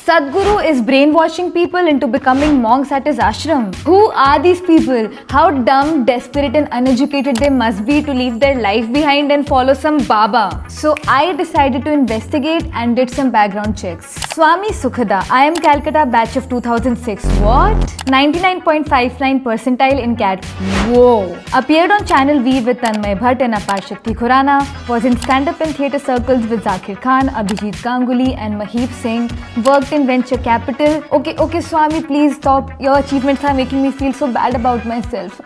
Sadhguru is brainwashing people into becoming monks at his ashram. Who are these people? How dumb, desperate and uneducated they must be to leave their life behind and follow some Baba. So I decided to investigate and did some background checks. Swami Sukhada, IIM Calcutta batch of 2006. What? 99.59 percentile in CAT. Whoa. Appeared on Channel V with Tanmay Bhatt and Apar Shakti Khurana. Was in stand-up and theatre circles with Zakir Khan, Abhijit Ganguly and Maheep Singh. Worked in venture capital. Okay, Swami, please stop. Your achievements are making me feel so bad about myself.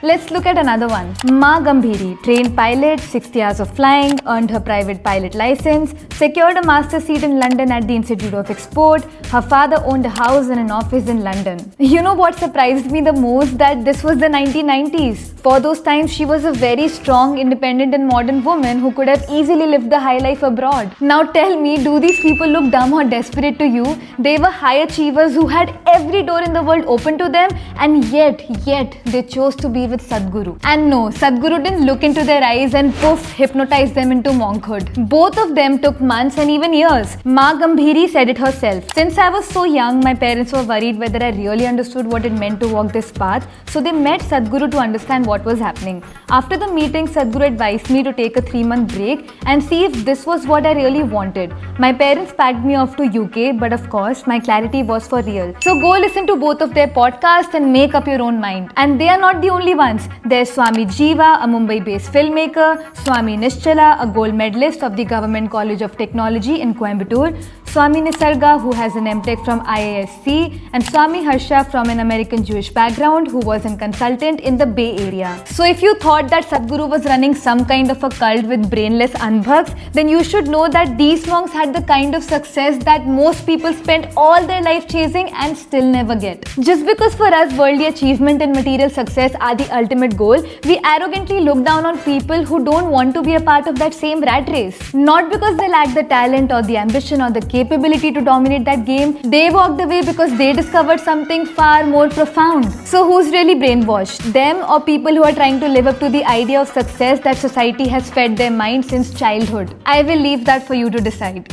Let's look at another one. Ma Gambhiri, trained pilot, 60 hours of flying, earned her private pilot license, secured a master seat in London at the Institute of Export. Her father owned a house and an office in London. You know what surprised me the most? That this was the 1990s. For those times, she was a very strong, independent and modern woman who could have easily lived the high life abroad. Now tell me, do these people look dumb or desperate to you? They were high achievers who had every door in the world open to them, and yet they chose to be with Sadhguru. And no, Sadhguru didn't look into their eyes and poof, hypnotize them into monkhood. Both of them took months and even years. Ma Gambhiri said it herself. Since I was so young, my parents were worried whether I really understood what it meant to walk this path, so they met Sadhguru to understand what was happening. After the meeting, Sadhguru advised me to take a 3-month break and see if this was what I really wanted. My parents packed me off to UK, but of course, my clarity was for real. So go listen to both of their podcasts and make up your own mind. And they are not the only ones. There's Swami Jiva, a Mumbai-based filmmaker, Swami Nischala, a gold medalist of the Government College of Technology in Coimbatore, Swami Nisarga, who has an MTech from IISc, and Swami Harsha from an American Jewish background who was a consultant in the Bay Area. So if you thought that Sadhguru was running some kind of a cult with brainless unbhuks, then you should know that these monks had the kind of success that most people spend all their life chasing and still never get. Just because for us worldly achievement and material success are the ultimate goal, we arrogantly look down on people who don't want to be a part of that same rat race. Not because they lack the talent or the ambition or the capability to dominate that game. They walked away because they discovered something far more profound. So who's really brainwashed? Them or people who are trying to live up to the idea of success that society has fed their mind since childhood? I will leave that for you to decide.